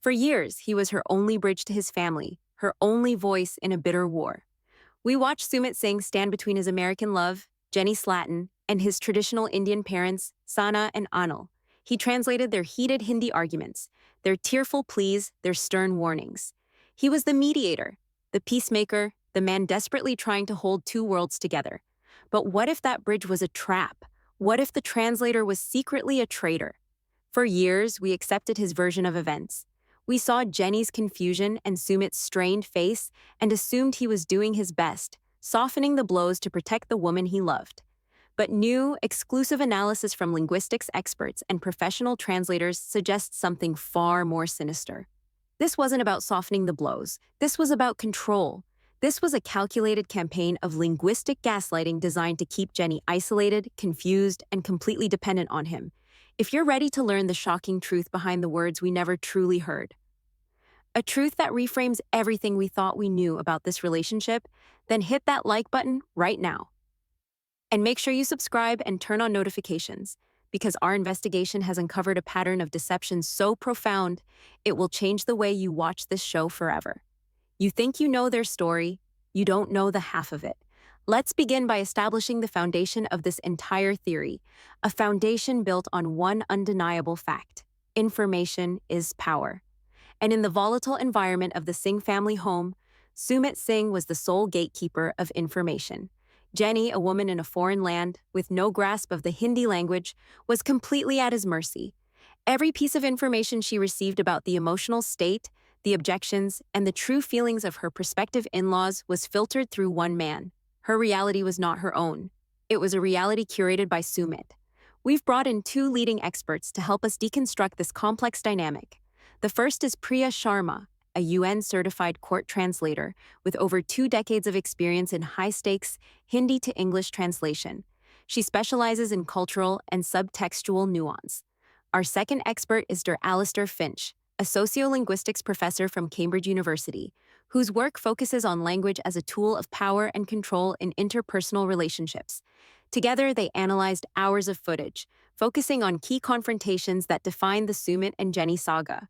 For years, he was her only bridge to his family, her only voice in a bitter war. We watched Sumit Singh stand between his American love, Jenny Slatten, and his traditional Indian parents, Sana and Anil. He translated their heated Hindi arguments, their tearful pleas, their stern warnings. He was the mediator, the peacemaker, the man desperately trying to hold two worlds together. But what if that bridge was a trap? What if the translator was secretly a traitor? For years, we accepted his version of events. We saw Jenny's confusion and Sumit's strained face and assumed he was doing his best, softening the blows to protect the woman he loved. But new, exclusive analysis from linguistics experts and professional translators suggests something far more sinister. This wasn't about softening the blows. This was about control. This was a calculated campaign of linguistic gaslighting designed to keep Jenny isolated, confused, and completely dependent on him. If you're ready to learn the shocking truth behind the words we never truly heard, a truth that reframes everything we thought we knew about this relationship, then hit that like button right now. And make sure you subscribe and turn on notifications, because our investigation has uncovered a pattern of deception so profound, it will change the way you watch this show forever. You think you know their story, you don't know the half of it. Let's begin by establishing the foundation of this entire theory, a foundation built on one undeniable fact: information is power. And in the volatile environment of the Singh family home, Sumit Singh was the sole gatekeeper of information. Jenny, a woman in a foreign land with no grasp of the Hindi language, was completely at his mercy. Every piece of information she received about the emotional state, the objections, and the true feelings of her prospective in-laws was filtered through one man. Her reality was not her own. It was a reality curated by Sumit. We've brought in two leading experts to help us deconstruct this complex dynamic. The first is Priya Sharma, a UN-certified court translator with over 2 decades of experience in high-stakes Hindi to English translation. She specializes in cultural and subtextual nuance. Our second expert is Dr. Alistair Finch, a sociolinguistics professor from Cambridge University, whose work focuses on language as a tool of power and control in interpersonal relationships. Together, they analyzed hours of footage, focusing on key confrontations that define the Sumit and Jenny saga.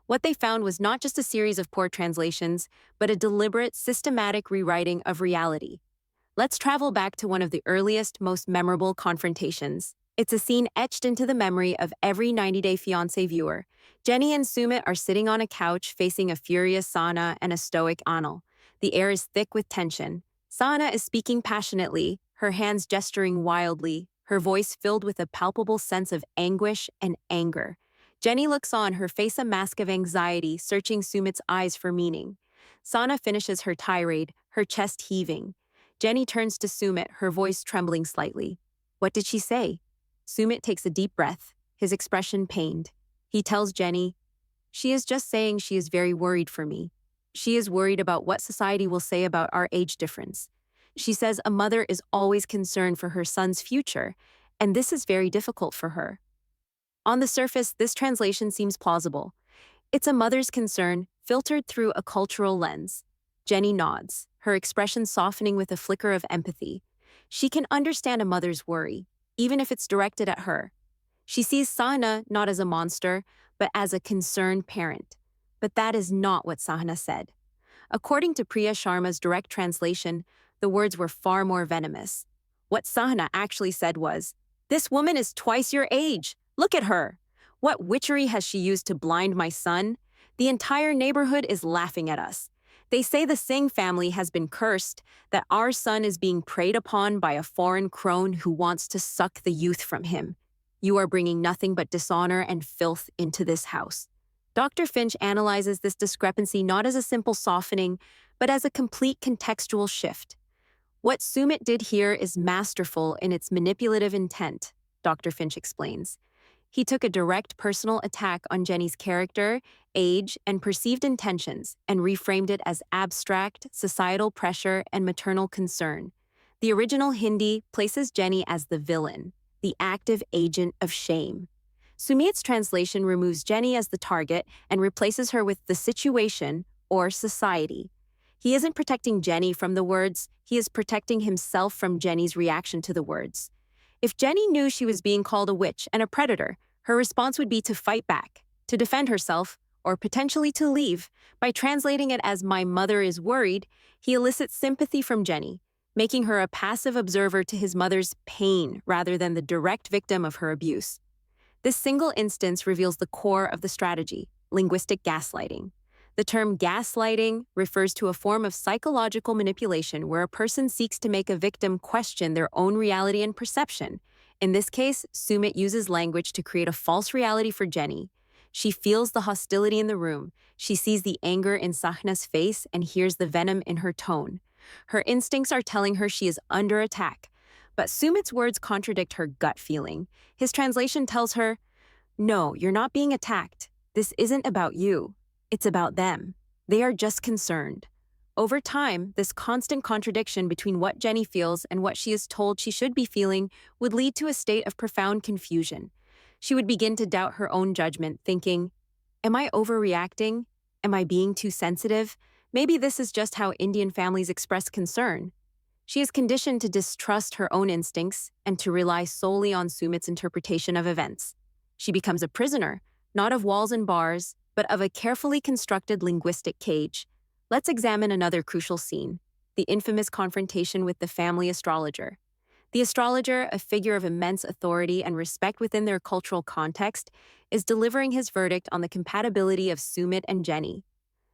What they found was not just a series of poor translations, but a deliberate, systematic rewriting of reality. Let's travel back to one of the earliest, most memorable confrontations. It's a scene etched into the memory of every 90 Day Fiance viewer. Jenny and Sumit are sitting on a couch facing a furious Sana and a stoic Anil. The air is thick with tension. Sana is speaking passionately, her hands gesturing wildly, her voice filled with a palpable sense of anguish and anger. Jenny looks on, her face a mask of anxiety, searching Sumit's eyes for meaning. Sana finishes her tirade, her chest heaving. Jenny turns to Sumit, her voice trembling slightly. What did she say? Sumit takes a deep breath, his expression pained. He tells Jenny, "She is just saying she is very worried for me. She is worried about what society will say about our age difference. She says a mother is always concerned for her son's future, and this is very difficult for her." On the surface, this translation seems plausible. It's a mother's concern, filtered through a cultural lens. Jenny nods, her expression softening with a flicker of empathy. She can understand a mother's worry, even if it's directed at her. She sees Sahna not as a monster, but as a concerned parent. But that is not what Sahna said. According to Priya Sharma's direct translation, the words were far more venomous. What Sahna actually said was, "This woman is twice your age. Look at her. What witchery has she used to blind my son? The entire neighborhood is laughing at us. They say the Singh family has been cursed, that our son is being preyed upon by a foreign crone who wants to suck the youth from him. You are bringing nothing but dishonor and filth into this house." Dr. Finch analyzes this discrepancy not as a simple softening, but as a complete contextual shift. What Sumit did here is masterful in its manipulative intent, Dr. Finch explains. He took a direct personal attack on Jenny's character, age, and perceived intentions and reframed it as abstract, societal pressure and maternal concern. The original Hindi places Jenny as the villain, the active agent of shame. Sumit's translation removes Jenny as the target and replaces her with the situation or society. He isn't protecting Jenny from the words, he is protecting himself from Jenny's reaction to the words. If Jenny knew she was being called a witch and a predator, her response would be to fight back, to defend herself, or potentially to leave. By translating it as "my mother is worried," he elicits sympathy from Jenny, making her a passive observer to his mother's pain rather than the direct victim of her abuse. This single instance reveals the core of the strategy: linguistic gaslighting. The term gaslighting refers to a form of psychological manipulation where a person seeks to make a victim question their own reality and perception. In this case, Sumit uses language to create a false reality for Jenny. She feels the hostility in the room. She sees the anger in Sahna's face and hears the venom in her tone. Her instincts are telling her she is under attack. But Sumit's words contradict her gut feeling. His translation tells her, "No, you're not being attacked. This isn't about you. It's about them. They are just concerned." Over time, this constant contradiction between what Jenny feels and what she is told she should be feeling would lead to a state of profound confusion. She would begin to doubt her own judgment, thinking, "Am I overreacting? Am I being too sensitive? Maybe this is just how Indian families express concern." She is conditioned to distrust her own instincts and to rely solely on Sumit's interpretation of events. She becomes a prisoner, not of walls and bars, but of a carefully constructed linguistic cage. Let's examine another crucial scene: the infamous confrontation with the family astrologer. The astrologer, a figure of immense authority and respect within their cultural context, is delivering his verdict on the compatibility of Sumit and Jenny.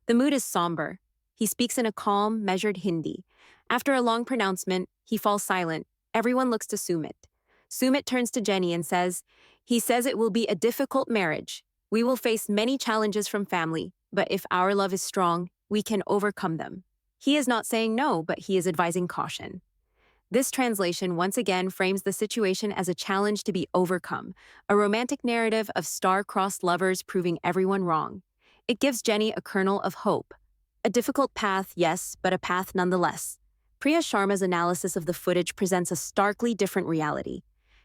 The mood is somber. He speaks in a calm, measured Hindi. After a long pronouncement, he falls silent. Everyone looks to Sumit. Sumit turns to Jenny and says, "He says it will be a difficult marriage. We will face many challenges from family, but if our love is strong, we can overcome them." He is not saying no, but he is advising caution. This translation once again frames the situation as a challenge to be overcome, a romantic narrative of star-crossed lovers proving everyone wrong. It gives Jenny a kernel of hope. A difficult path, yes, but a path nonetheless. Priya Sharma's analysis of the footage presents a starkly different reality.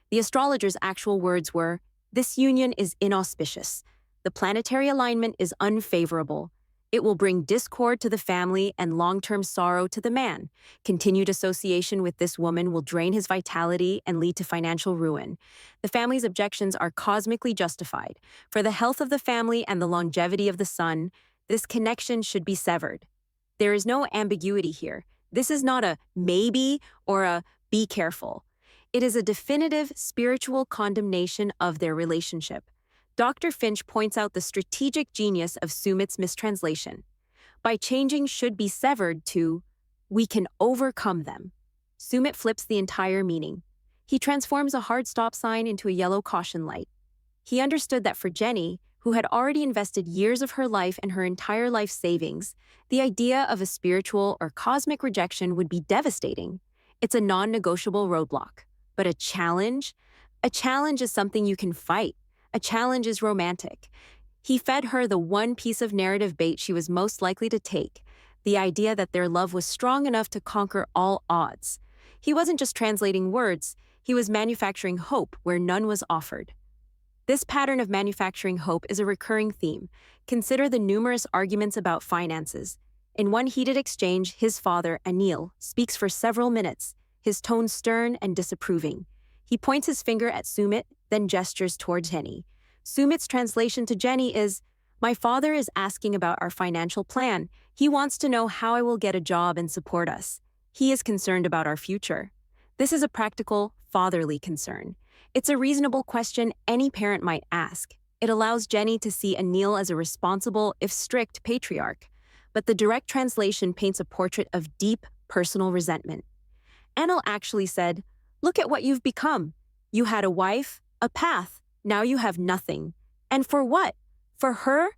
The astrologer's actual words were, "This union is inauspicious. The planetary alignment is unfavorable. It will bring discord to the family and long-term sorrow to the man. Continued association with this woman will drain his vitality and lead to financial ruin. The family's objections are cosmically justified. For the health of the family and the longevity of the son, this connection should be severed." There is no ambiguity here. This is not a maybe or a be careful. It is a definitive spiritual condemnation of their relationship. Dr. Finch points out the strategic genius of Sumit's mistranslation. By changing "should be severed" to "we can overcome them," Sumit flips the entire meaning. He transforms a hard stop sign into a yellow caution light. He understood that for Jenny, who had already invested years of her life and her entire life savings, the idea of a spiritual or cosmic rejection would be devastating. It's a non-negotiable roadblock. But a challenge? A challenge is something you can fight. A challenge is romantic. He fed her the one piece of narrative bait she was most likely to take, the idea that their love was strong enough to conquer all odds. He wasn't just translating words, he was manufacturing hope where none was offered. This pattern of manufacturing hope is a recurring theme. Consider the numerous arguments about finances. In one heated exchange, his father, Anil, speaks for several minutes, his tone stern and disapproving. He points his finger at Sumit, then gestures toward Jenny. Sumit's translation to Jenny is, "My father is asking about our financial plan. He wants to know how I will get a job and support us. He is concerned about our future." This is a practical, fatherly concern. It's a reasonable question any parent might ask. It allows Jenny to see Anil as a responsible, if strict, patriarch. But the direct translation paints a portrait of deep, personal resentment. Anil actually said, "Look at what you've become. You had a wife, a path, now you have nothing. And for what? For her?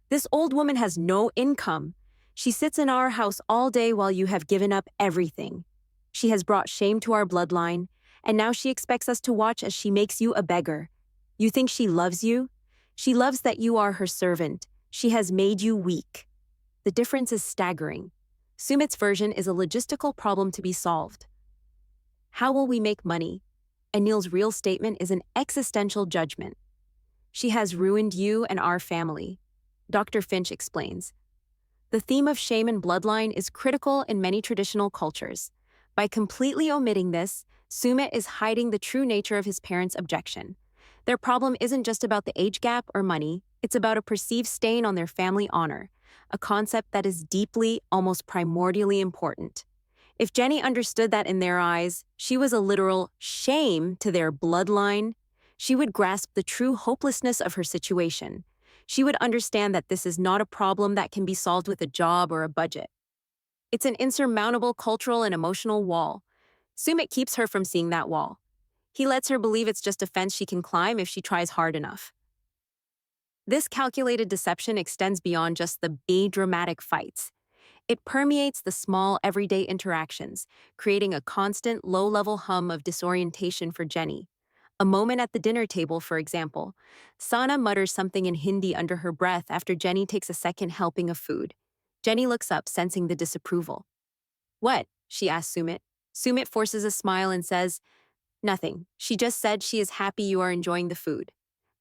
This old woman has no income. She sits in our house all day while you have given up everything. She has brought shame to our bloodline, and now she expects us to watch as she makes you a beggar. You think she loves you? She loves that you are her servant. She has made you weak." The difference is staggering. Sumit's version is a logistical problem to be solved. How will we make money? Anil's real statement is an existential judgment. She has ruined you and our family. Dr. Finch explains. The theme of shame and bloodline is critical in many traditional cultures. By completely omitting this, Sumit is hiding the true nature of his parents' objection. Their problem isn't just about the age gap or money, It's about a perceived stain on their family honor, a concept that is deeply, almost primordially important. If Jenny understood that in their eyes, she was a literal shame to their bloodline, she would grasp the true hopelessness of her situation. She would understand that this is not a problem that can be solved with a job or a budget. It's an insurmountable cultural and emotional wall. Sumit keeps her from seeing that wall. He lets her believe it's just a fence she can climb if she tries hard enough. This calculated deception extends beyond just the big dramatic fights. It permeates the small, everyday interactions, creating a constant, low-level hum of disorientation for Jenny. A moment at the dinner table, for example. Sana mutters something in Hindi under her breath after Jenny takes a second helping of food. Jenny looks up, sensing the disapproval. "What?" she asks Sumit. Sumit forces a smile and says, "Nothing. She just said she is happy you are enjoying the food."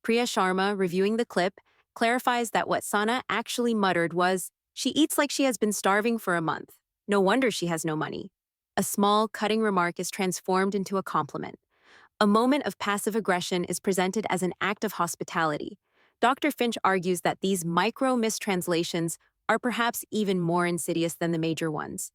Priya Sharma, reviewing the clip, clarifies that what Sana actually muttered was, "She eats like she has been starving for a month. No wonder she has no money." A small, cutting remark is transformed into a compliment. A moment of passive aggression is presented as an act of hospitality. Dr. Finch argues that these micro-mistranslations are perhaps even more insidious than the major ones.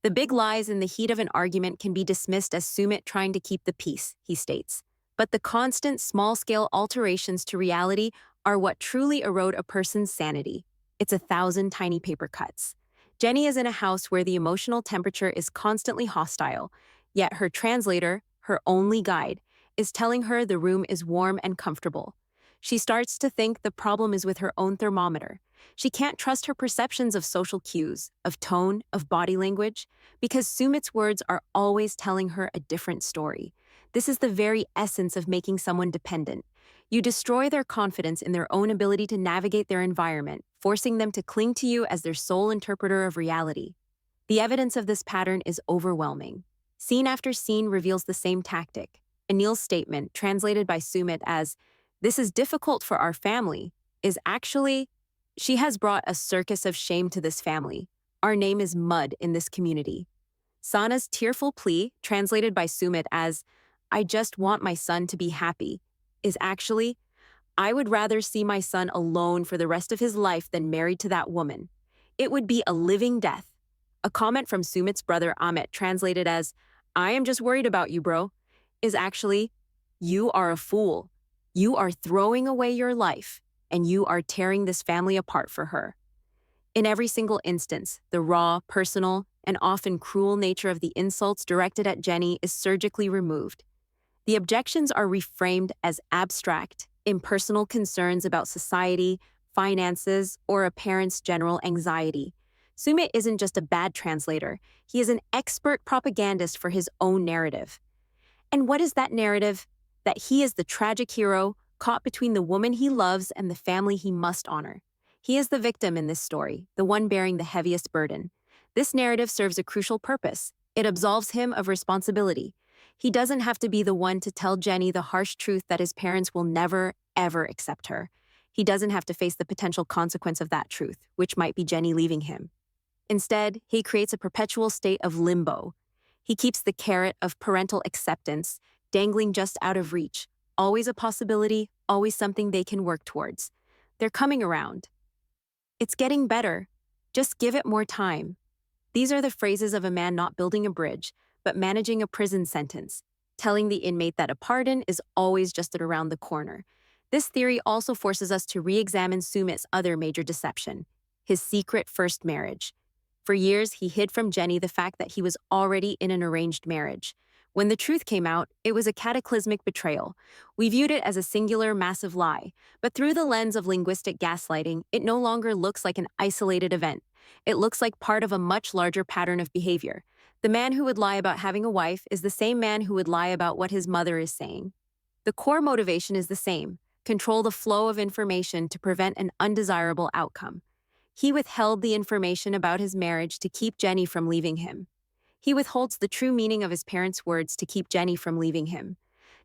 The big lies in the heat of an argument can be dismissed as Sumit trying to keep the peace, he states. But the constant, small-scale alterations to reality are what truly erode a person's sanity. It's 1,000 tiny paper cuts. Jenny is in a house where the emotional temperature is constantly hostile, yet her translator, her only guide, is telling her the room is warm and comfortable. She starts to think the problem is with her own thermometer. She can't trust her perceptions of social cues, of tone, of body language, because Sumit's words are always telling her a different story. This is the very essence of making someone dependent. You destroy their confidence in their own ability to navigate their environment, forcing them to cling to you as their sole interpreter of reality. The evidence of this pattern is overwhelming. Scene after scene reveals the same tactic. Anil's statement, translated by Sumit as, "This is difficult for our family," is actually, "She has brought a circus of shame to this family. Our name is mud in this community." Sana's tearful plea, translated by Sumit as, "I just want my son to be happy," is actually, "I would rather see my son alone for the rest of his life than married to that woman. It would be a living death." A comment from Sumit's brother Amit, translated as, "I am just worried about you, bro," is actually, "You are a fool. You are throwing away your life, and you are tearing this family apart for her." In every single instance, the raw, personal, and often cruel nature of the insults directed at Jenny is surgically removed. The objections are reframed as abstract, impersonal concerns about society, finances, or a parent's general anxiety. Sumit isn't just a bad translator, he is an expert propagandist for his own narrative. And what is that narrative? That he is the tragic hero, caught between the woman he loves and the family he must honor. He is the victim in this story, the one bearing the heaviest burden. This narrative serves a crucial purpose. It absolves him of responsibility. He doesn't have to be the one to tell Jenny the harsh truth that his parents will never, ever accept her. He doesn't have to face the potential consequence of that truth, which might be Jenny leaving him. Instead, he creates a perpetual state of limbo. He keeps the carrot of parental acceptance dangling just out of reach, always a possibility, always something they can work towards. They're coming around. "It's getting better. Just give it more time." These are the phrases of a man not building a bridge, but managing a prison sentence, telling the inmate that a pardon is always just around the corner. This theory also forces us to re-examine Sumit's other major deception, his secret first marriage. For years, he hid from Jenny the fact that he was already in an arranged marriage. When the truth came out, it was a cataclysmic betrayal. We viewed it as a singular, massive lie, but through the lens of linguistic gaslighting, it no longer looks like an isolated event. It looks like part of a much larger pattern of behavior. The man who would lie about having a wife is the same man who would lie about what his mother is saying. The core motivation is the same: control the flow of information to prevent an undesirable outcome. He withheld the information about his marriage to keep Jenny from leaving him. He withholds the true meaning of his parents' words to keep Jenny from leaving him.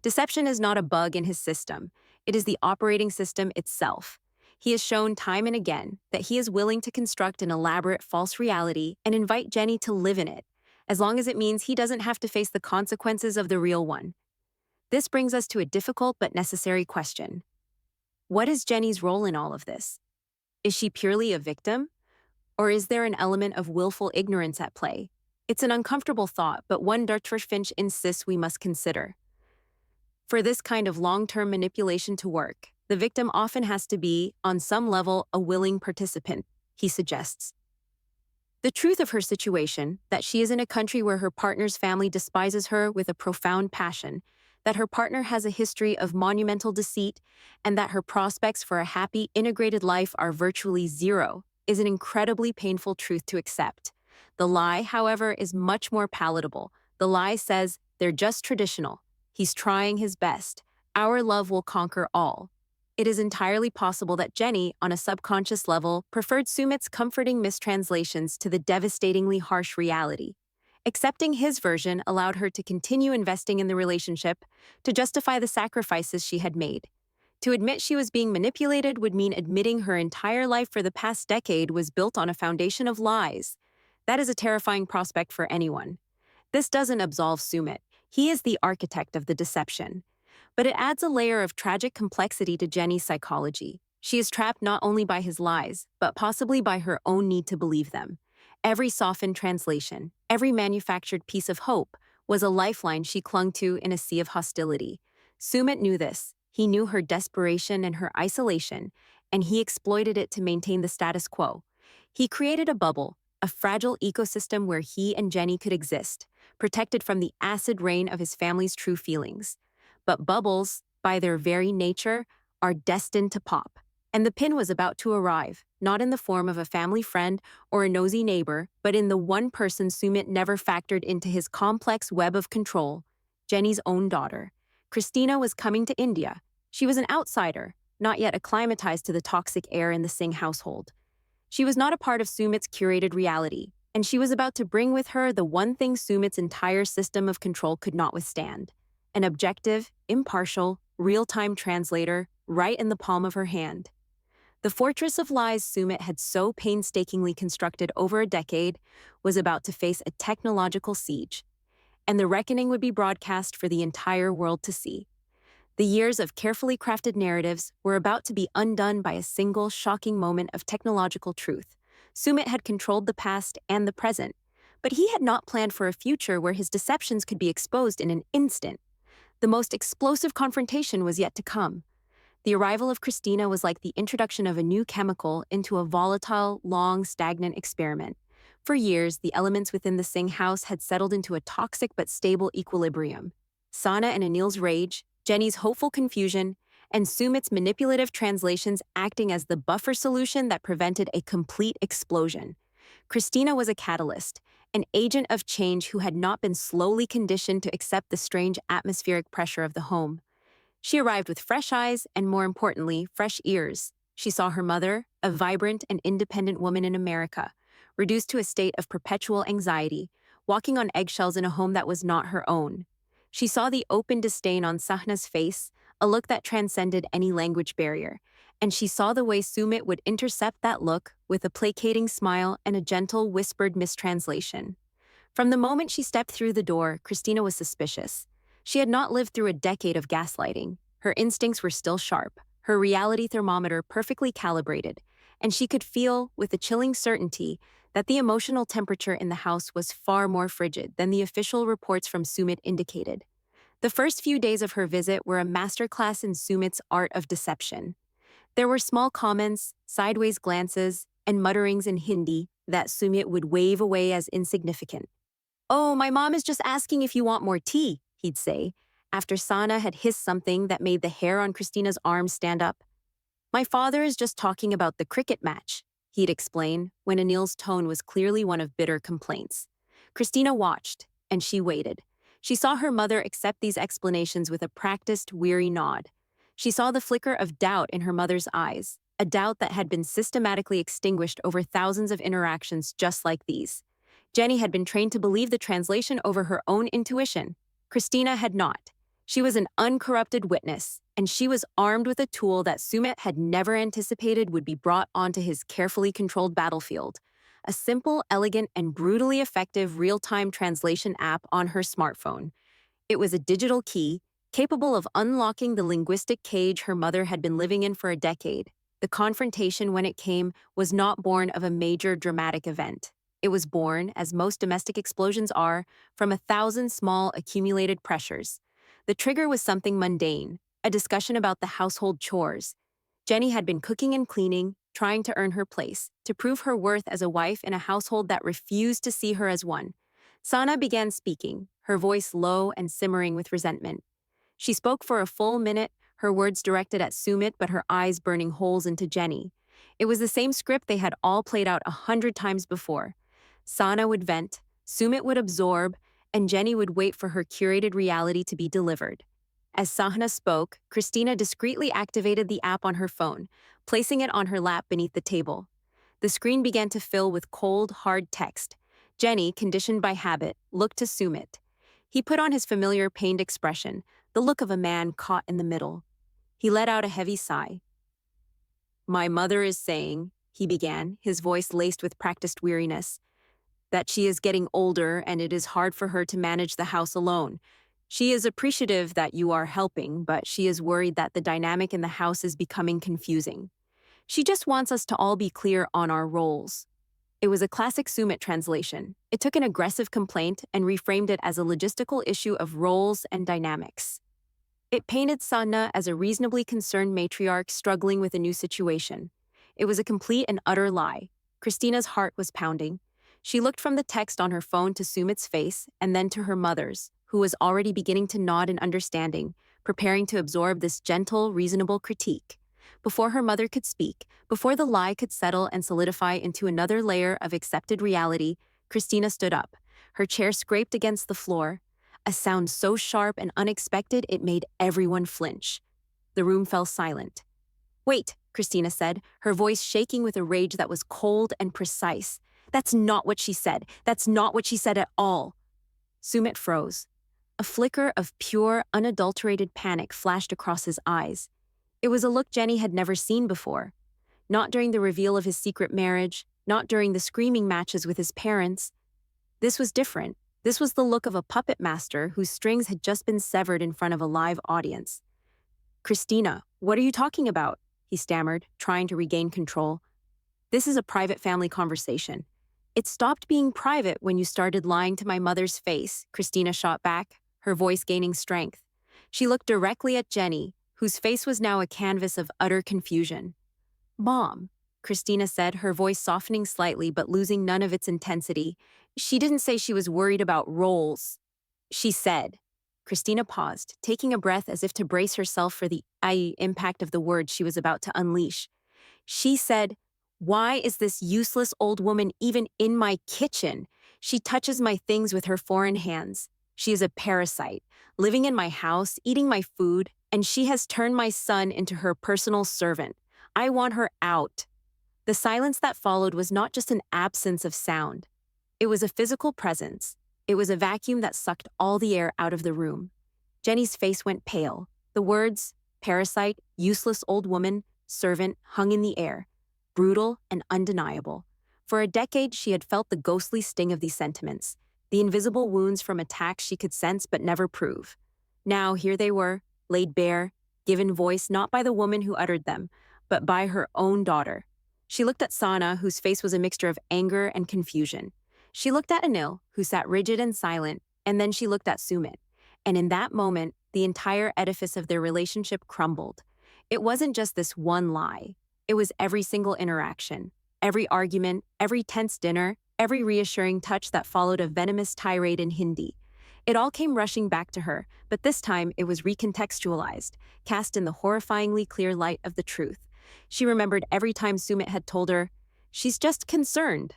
Deception is not a bug in his system. It is the operating system itself. He has shown time and again that he is willing to construct an elaborate false reality and invite Jenny to live in it, as long as it means he doesn't have to face the consequences of the real one. This brings us to a difficult but necessary question. What is Jenny's role in all of this? Is she purely a victim? Or is there an element of willful ignorance at play? It's an uncomfortable thought, but one Dr. Finch insists we must consider. For this kind of long-term manipulation to work, the victim often has to be, on some level, a willing participant, he suggests. The truth of her situation, that she is in a country where her partner's family despises her with a profound passion, that her partner has a history of monumental deceit, and that her prospects for a happy, integrated life are virtually zero, is an incredibly painful truth to accept. The lie, however, is much more palatable. The lie says, they're just traditional. He's trying his best. Our love will conquer all. It is entirely possible that Jenny, on a subconscious level, preferred Sumit's comforting mistranslations to the devastatingly harsh reality. Accepting his version allowed her to continue investing in the relationship, to justify the sacrifices she had made. To admit she was being manipulated would mean admitting her entire life for the past decade was built on a foundation of lies. That is a terrifying prospect for anyone. This doesn't absolve Sumit. He is the architect of the deception. But it adds a layer of tragic complexity to Jenny's psychology. She is trapped not only by his lies, but possibly by her own need to believe them. Every softened translation, every manufactured piece of hope, was a lifeline she clung to in a sea of hostility. Sumit knew this. He knew her desperation and her isolation, and he exploited it to maintain the status quo. He created a bubble, a fragile ecosystem where he and Jenny could exist, protected from the acid rain of his family's true feelings. But bubbles, by their very nature, are destined to pop. And the pin was about to arrive, not in the form of a family friend or a nosy neighbor, but in the one person Sumit never factored into his complex web of control, Jenny's own daughter. Christina was coming to India. She was an outsider, not yet acclimatized to the toxic air in the Singh household. She was not a part of Sumit's curated reality, and she was about to bring with her the one thing Sumit's entire system of control could not withstand: an objective, impartial, real-time translator right in the palm of her hand. The fortress of lies Sumit had so painstakingly constructed over a decade was about to face a technological siege, and the reckoning would be broadcast for the entire world to see. The years of carefully crafted narratives were about to be undone by a single shocking moment of technological truth. Sumit had controlled the past and the present, but he had not planned for a future where his deceptions could be exposed in an instant. The most explosive confrontation was yet to come. The arrival of Christina was like the introduction of a new chemical into a volatile, long, stagnant experiment. For years, the elements within the Singh house had settled into a toxic but stable equilibrium. Sana and Anil's rage, Jenny's hopeful confusion, and Sumit's manipulative translations acting as the buffer solution that prevented a complete explosion. Christina was a catalyst, an agent of change who had not been slowly conditioned to accept the strange atmospheric pressure of the home. She arrived with fresh eyes and, more importantly, fresh ears. She saw her mother, a vibrant and independent woman in America, reduced to a state of perpetual anxiety, walking on eggshells in a home that was not her own. She saw the open disdain on Sahna's face, a look that transcended any language barrier, and she saw the way Sumit would intercept that look with a placating smile and a gentle, whispered mistranslation. From the moment she stepped through the door, Christina was suspicious. She had not lived through a decade of gaslighting. Her instincts were still sharp, her reality thermometer perfectly calibrated, and she could feel, with a chilling certainty, that the emotional temperature in the house was far more frigid than the official reports from Sumit indicated. The first few days of her visit were a masterclass in Sumit's art of deception. There were small comments, sideways glances, and mutterings in Hindi that Sumit would wave away as insignificant. "Oh, my mom is just asking if you want more tea," he'd say, after Sana had hissed something that made the hair on Christina's arm stand up. "My father is just talking about the cricket match," he'd explain, when Anil's tone was clearly one of bitter complaints. Christina watched, and she waited. She saw her mother accept these explanations with a practiced, weary nod. She saw the flicker of doubt in her mother's eyes, a doubt that had been systematically extinguished over thousands of interactions just like these. Jenny had been trained to believe the translation over her own intuition. Christina had not. She was an uncorrupted witness, and she was armed with a tool that Sumit had never anticipated would be brought onto his carefully controlled battlefield: a simple, elegant, and brutally effective real-time translation app on her smartphone. It was a digital key, capable of unlocking the linguistic cage her mother had been living in for a decade. The confrontation, when it came, was not born of a major dramatic event. It was born, as most domestic explosions are, from 1,000 small accumulated pressures. The trigger was something mundane, a discussion about the household chores. Jenny had been cooking and cleaning, trying to earn her place, to prove her worth as a wife in a household that refused to see her as one. Sana began speaking, her voice low and simmering with resentment. She spoke for a full minute, her words directed at Sumit but her eyes burning holes into Jenny. It was the same script they had all played out 100 times before. Sana would vent, Sumit would absorb, and Jenny would wait for her curated reality to be delivered. As Sahna spoke, Christina discreetly activated the app on her phone, placing it on her lap beneath the table. The screen began to fill with cold, hard text. Jenny, conditioned by habit, looked to Sumit. He put on his familiar pained expression, the look of a man caught in the middle. He let out a heavy sigh. "My mother is saying," he began, his voice laced with practiced weariness, "that she is getting older and it is hard for her to manage the house alone. She is appreciative that you are helping, but she is worried that the dynamic in the house is becoming confusing. She just wants us to all be clear on our roles." It was a classic Sumit translation. It took an aggressive complaint and reframed it as a logistical issue of roles and dynamics. It painted Sanna as a reasonably concerned matriarch struggling with a new situation. It was a complete and utter lie. Christina's heart was pounding. She looked from the text on her phone to Sumit's face and then to her mother's, who was already beginning to nod in understanding, preparing to absorb this gentle, reasonable critique. Before her mother could speak, before the lie could settle and solidify into another layer of accepted reality, Christina stood up. Her chair scraped against the floor, a sound so sharp and unexpected it made everyone flinch. The room fell silent. "Wait," Christina said, her voice shaking with a rage that was cold and precise. "That's not what she said. That's not what she said at all." Sumit froze. A flicker of pure, unadulterated panic flashed across his eyes. It was a look Jenny had never seen before. Not during the reveal of his secret marriage, not during the screaming matches with his parents. This was different. This was the look of a puppet master whose strings had just been severed in front of a live audience. "Christina, what are you talking about?" he stammered, trying to regain control. "This is a private family conversation." "It stopped being private when you started lying to my mother's face," Christina shot back, her voice gaining strength. She looked directly at Jenny, whose face was now a canvas of utter confusion. "Mom," Christina said, her voice softening slightly but losing none of its intensity. "She didn't say she was worried about roles. She said." Christina paused, taking a breath as if to brace herself for the impact of the words she was about to unleash. "She said, 'Why is this useless old woman even in my kitchen? She touches my things with her foreign hands. She is a parasite, living in my house, eating my food, and she has turned my son into her personal servant. I want her out.'" The silence that followed was not just an absence of sound. It was a physical presence. It was a vacuum that sucked all the air out of the room. Jenny's face went pale. The words, parasite, useless old woman, servant, hung in the air, brutal and undeniable. For a decade, she had felt the ghostly sting of these sentiments, the invisible wounds from attacks she could sense but never prove. Now, here they were, laid bare, given voice not by the woman who uttered them, but by her own daughter. She looked at Sana, whose face was a mixture of anger and confusion. She looked at Anil, who sat rigid and silent, and then she looked at Sumit. And in that moment, the entire edifice of their relationship crumbled. It wasn't just this one lie. It was every single interaction, every argument, every tense dinner, every reassuring touch that followed a venomous tirade in Hindi. It all came rushing back to her, but this time it was recontextualized, cast in the horrifyingly clear light of the truth. She remembered every time Sumit had told her, "She's just concerned."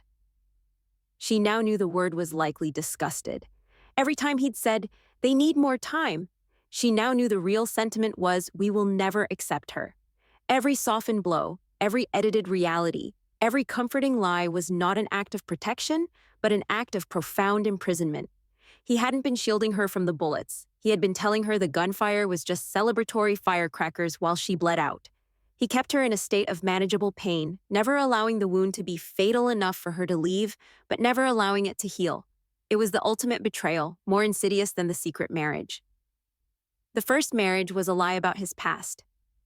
She now knew the word was likely disgusted. Every time he'd said, "They need more time," she now knew the real sentiment was, "We will never accept her." Every softened blow, every edited reality, every comforting lie was not an act of protection, but an act of profound imprisonment. He hadn't been shielding her from the bullets. He had been telling her the gunfire was just celebratory firecrackers while she bled out. He kept her in a state of manageable pain, never allowing the wound to be fatal enough for her to leave, but never allowing it to heal. It was the ultimate betrayal, more insidious than the secret marriage. The first marriage was a lie about his past.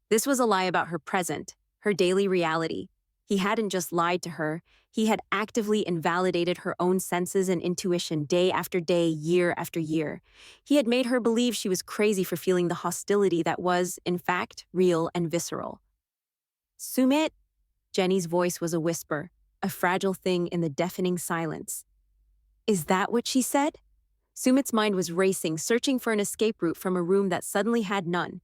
This was a lie about her present, her daily reality. He hadn't just lied to her, he had actively invalidated her own senses and intuition day after day, year after year. He had made her believe she was crazy for feeling the hostility that was, in fact, real and visceral. Sumit? Jenny's voice was a whisper, a fragile thing in the deafening silence. Is that what she said? Sumit's mind was racing, searching for an escape route from a room that suddenly had none.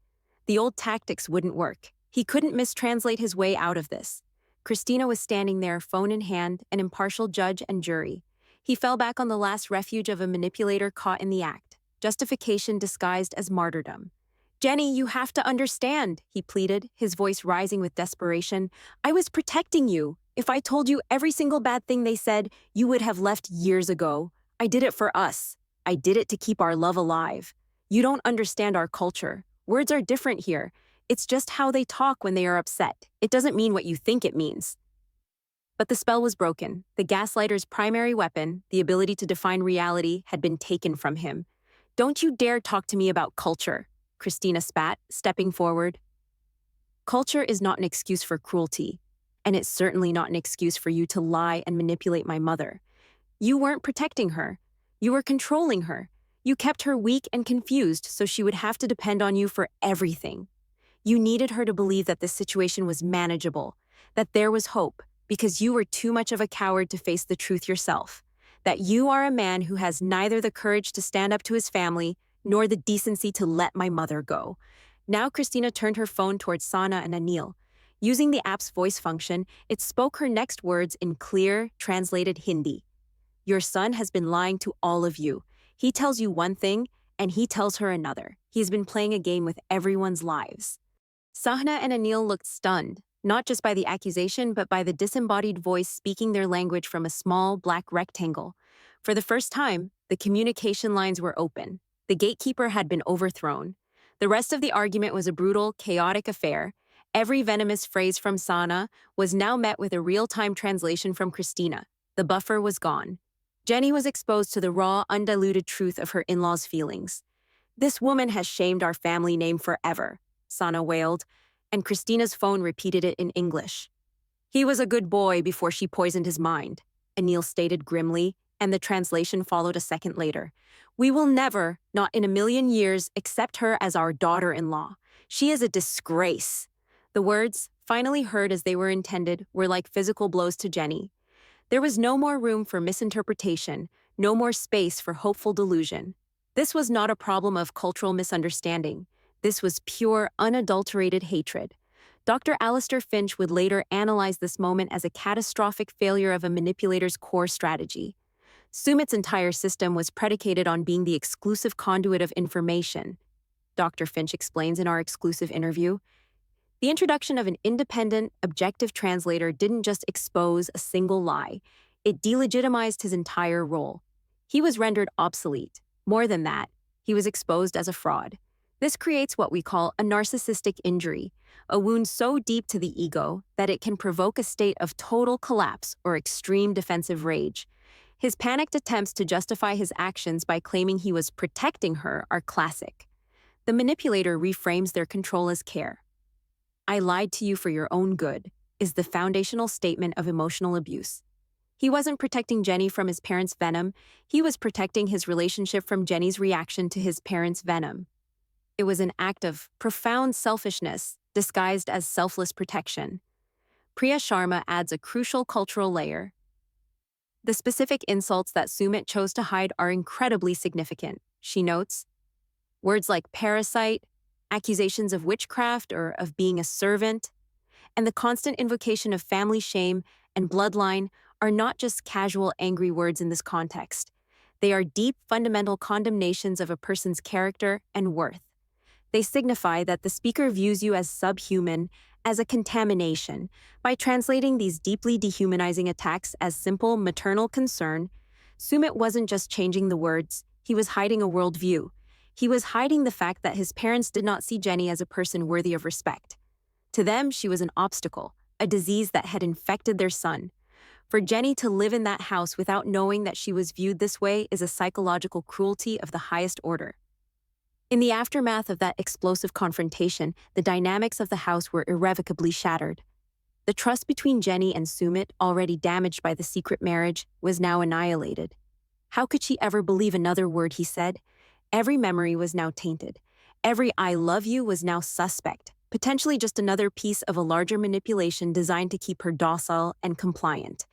The old tactics wouldn't work. He couldn't mistranslate his way out of this. Christina was standing there, phone in hand, an impartial judge and jury. He fell back on the last refuge of a manipulator caught in the act, justification disguised as martyrdom. Jenny, you have to understand, he pleaded, his voice rising with desperation. I was protecting you. If I told you every single bad thing they said, you would have left years ago. I did it for us. I did it to keep our love alive. You don't understand our culture. Words are different here. It's just how they talk when they are upset. It doesn't mean what you think it means. But the spell was broken. The gaslighter's primary weapon, the ability to define reality, had been taken from him. Don't you dare talk to me about culture, Christina spat, stepping forward. Culture is not an excuse for cruelty, and it's certainly not an excuse for you to lie and manipulate my mother. You weren't protecting her. You were controlling her. You kept her weak and confused so she would have to depend on you for everything. You needed her to believe that this situation was manageable, that there was hope, because you were too much of a coward to face the truth yourself, that you are a man who has neither the courage to stand up to his family nor the decency to let my mother go. Now Christina turned her phone towards Sana and Anil. Using the app's voice function, it spoke her next words in clear, translated Hindi. Your son has been lying to all of you. He tells you one thing, and he tells her another. He's been playing a game with everyone's lives. Sahna and Anil looked stunned, not just by the accusation, but by the disembodied voice speaking their language from a small, black rectangle. For the first time, the communication lines were open. The gatekeeper had been overthrown. The rest of the argument was a brutal, chaotic affair. Every venomous phrase from Sana was now met with a real-time translation from Christina. The buffer was gone. Jenny was exposed to the raw, undiluted truth of her in-laws' feelings. This woman has shamed our family name forever, Sana wailed, and Christina's phone repeated it in English. He was a good boy before she poisoned his mind, Anil stated grimly, and the translation followed a second later. We will never, not in a million years, accept her as our daughter-in-law. She is a disgrace. The words, finally heard as they were intended, were like physical blows to Jenny. There was no more room for misinterpretation, no more space for hopeful delusion. This was not a problem of cultural misunderstanding. This was pure, unadulterated hatred. Dr. Alistair Finch would later analyze this moment as a catastrophic failure of a manipulator's core strategy. Sumit's entire system was predicated on being the exclusive conduit of information, Dr. Finch explains in our exclusive interview. The introduction of an independent, objective translator didn't just expose a single lie, it delegitimized his entire role. He was rendered obsolete. More than that, he was exposed as a fraud. This creates what we call a narcissistic injury, a wound so deep to the ego that it can provoke a state of total collapse or extreme defensive rage. His panicked attempts to justify his actions by claiming he was protecting her are classic. The manipulator reframes their control as care. I lied to you for your own good, is the foundational statement of emotional abuse. He wasn't protecting Jenny from his parents' venom, he was protecting his relationship from Jenny's reaction to his parents' venom. It was an act of profound selfishness disguised as selfless protection. Priya Sharma adds a crucial cultural layer. The specific insults that Sumit chose to hide are incredibly significant, she notes. Words like parasite, accusations of witchcraft or of being a servant, and the constant invocation of family shame and bloodline are not just casual angry words in this context. They are deep, fundamental condemnations of a person's character and worth. They signify that the speaker views you as subhuman, as a contamination. By translating these deeply dehumanizing attacks as simple maternal concern, Sumit wasn't just changing the words, he was hiding a worldview. He was hiding the fact that his parents did not see Jenny as a person worthy of respect. To them, she was an obstacle, a disease that had infected their son. For Jenny to live in that house without knowing that she was viewed this way is a psychological cruelty of the highest order. In the aftermath of that explosive confrontation, the dynamics of the house were irrevocably shattered. The trust between Jenny and Sumit, already damaged by the secret marriage, was now annihilated. How could she ever believe another word he said? Every memory was now tainted. Every "I love you" was now suspect, potentially just another piece of a larger manipulation designed to keep her docile and compliant.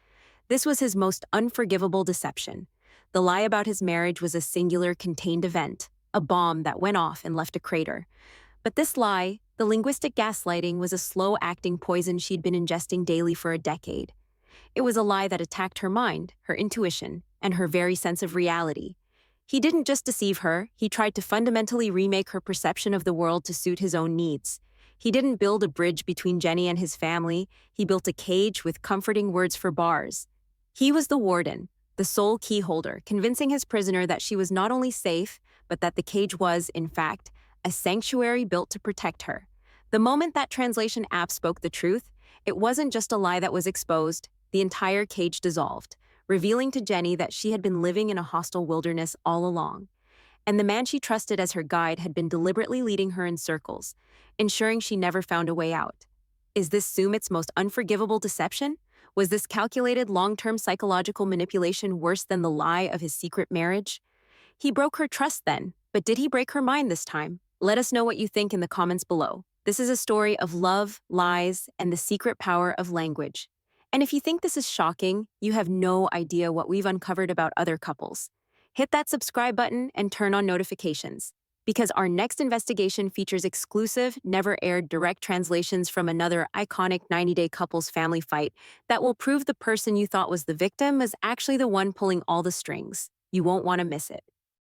This was his most unforgivable deception. The lie about his marriage was a singular, contained event, a bomb that went off and left a crater. But this lie, the linguistic gaslighting, was a slow-acting poison she'd been ingesting daily for a decade. It was a lie that attacked her mind, her intuition, and her very sense of reality. He didn't just deceive her, he tried to fundamentally remake her perception of the world to suit his own needs. He didn't build a bridge between Jenny and his family, he built a cage with comforting words for bars. He was the warden, the sole key holder, convincing his prisoner that she was not only safe, but that the cage was, in fact, a sanctuary built to protect her. The moment that translation app spoke the truth, it wasn't just a lie that was exposed, the entire cage dissolved, revealing to Jenny that she had been living in a hostile wilderness all along. And the man she trusted as her guide had been deliberately leading her in circles, ensuring she never found a way out. Is this Sumit's most unforgivable deception? Was this calculated long-term psychological manipulation worse than the lie of his secret marriage? He broke her trust then, but did he break her mind this time? Let us know what you think in the comments below. This is a story of love, lies, and the secret power of language. And if you think this is shocking, you have no idea what we've uncovered about other couples. Hit that subscribe button and turn on notifications, because our next investigation features exclusive, never-aired direct translations from another iconic 90-day couples family fight that will prove the person you thought was the victim is actually the one pulling all the strings. You won't want to miss it.